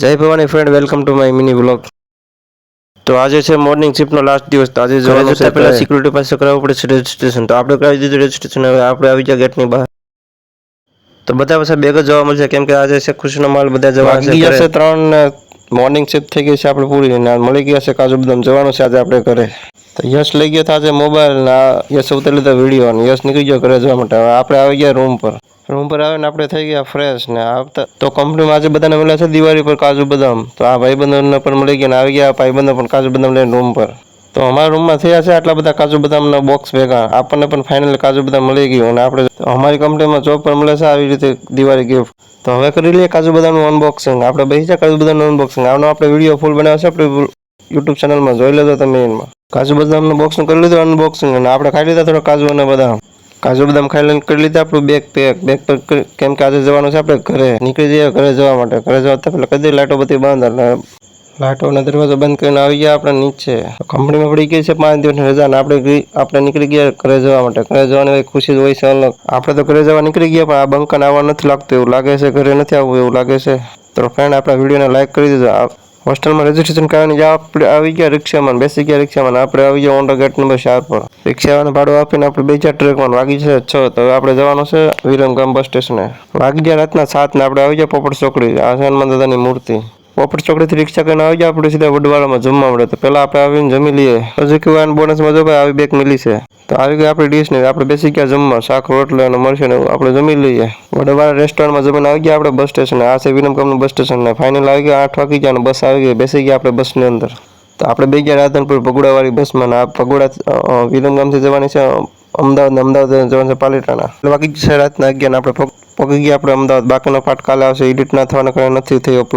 જય Bhavani friend, welcome to my mini vlog. તો આજે છે મોર્નિંગ શિફ્ટનો લાસ્ટ દિવસ. તો આજે જવાનું છે, પહેલા સિક્યુરિટી પાસે કરાવવું પડે છે રજિસ્ટ્રેશન. તો આપણે કરાવી દીધું રજિસ્ટ્રેશન. હવે આપણે આવી ગયા ગેટની બહાર. તો બધા પાસે બેગ જ જોવા મળશે, કેમ કે આજે છે ખુશીનો માલ. બધા જવા છે 3 ને મોર્નિંગ શિફ્ટ થઈ ગઈ છે આપણે પૂરી. મળી ગયા છે કાજુ બદામ. જવાનું છે આજે આપણે ઘરે. તો યશ લઈ ગયો હતો આજે મોબાઈલ ને યશ ઉતારી લીધો વિડીયો ને યશ નીકળી ગયો ઘરે જવા માટે. હવે આપણે આવી ગયા રૂમ પર. રૂમ પર આવીને આપણે થઈ ગયા ફ્રેશ ને આવતા તો કંપનીમાં આજે બધાને મળ્યા છે દિવાળી પર કાજુ બદામ. તો આ ભાઈબંધોને પણ મળી ગયા ને આવી ગયા ભાઈબંધો પણ કાજુ બદામ લઈને રૂમ પર. તો અમારા રૂમમાં થયા છે આટલા બધા કાજુ બદામના બોક્સ ભેગા. આપણને પણ ફાઇનલી કાજુ બદામ મળી ગયું અને આપણે અમારી કંપનીમાં જોબ પર મળે છે આવી રીતે દિવાળી ગિફ્ટ. તો હવે કરી લઈએ કાજુ બદામનું અનબોક્સિંગ. આપણે બેસી જાય કાજુ બદામનું અનબોક્સિંગ. આનો આપણે વિડીયો ફૂલ બનાવ્યો છે આપણે યુટ્યુબ ચેનલમાં, જોઈ લેજો તમે. એમાં કાજુ બદામનું બોક્સનું કરી લીધું અનબોક્સિંગ અને આપણે ખાઈ લીધા થોડા કાજુ અને બદામ. કાજુ બદામ ખાઈ લઈને કરી લીધા આપણું બેગ પેક. કેમ કે આજે જવાનું છે આપણે ઘરે. નીકળી જઈએ ઘરે જવા માટે. ઘરે જવા પહેલાં કદી લાઇટો બધી બંધ એટલે લાઇટો અને દરવાજો બંધ કરીને આવી ગયા આપણે નીચે. કંપનીમાં પડી ગઈ છે 5 દિવસની રજા ને આપણે નીકળી ગયા ઘરે જવા માટે. ઘરે જવાની ખુશી હોય છે અલગ. આપણે તો ઘરે જવા નીકળી ગયા પણ આ બંકન આવવા નથી લાગતું એવું લાગે છે. ઘરે નથી આવવું એવું લાગે છે. તો ફ્રેન્ડ, આપણા વિડીયોને લાઈક કરી દેજો. હોસ્ટેલમાં રજીસ્ટ્રેશન કરાવીને આપણે આવી ગયા રિક્ષામાં, બેસી ગયા રિક્ષામાં. આપણે આવી ગયા ઓન ગેટ નંબર 4 પર. રિક્ષાવાળાને ભાડું આપીને આપણે 2-4 ટ્રેકમાં વાગી છે 6. તો હવે આપણે જવાનું છે વિરમગામ બસ સ્ટેશને. વાગી ગયા રાતના 7 ને આપણે આવી ગયા પોપટ ચોકડી. આ છે હનુમાન દાદાની મૂર્તિ. પોપટ ચોકડીથી રિક્ષા કરીને આવી ગયા આપણે સીધા વડવાળામાં જમવા મળે. તો પહેલાં આપણે આવીને જમી લઈએ. હજુ કે બોનસમાં જો ભાઈ આવી બેગ મિલી છે. તો આવી ગઈ આપણી ડીશ ને આપણે બેસી ગયા જમવા. શાક રોટલો અને મળશે ને આપણે જમી લઈએ. વડવાળા રેસ્ટોરન્ટમાં જમીને આવી ગયા આપણે બસ સ્ટેશને. આ છે વિરમગામનું બસ સ્ટેશન ને ફાઇનલ આવી ગયા 8 વાગી ગયા અને બસ આવી ગઈ. બેસી ગયા આપણે બસની અંદર. તો આપણે બે ગયા રાધનપુર ભગોડાવાળી બસમાં. આ ભગોડા વિરમગામથી જવાની છે અમદાવાદ જવાનું છે પાલીતાણા. વાગી છે રાતના 11 ને આપણે પગી ગયા આપણે અમદાવાદ. બાકીનો પાઠ કાલે આવશે. એડિટ ના થવાના કારણે નથી થઈ અપલોડ.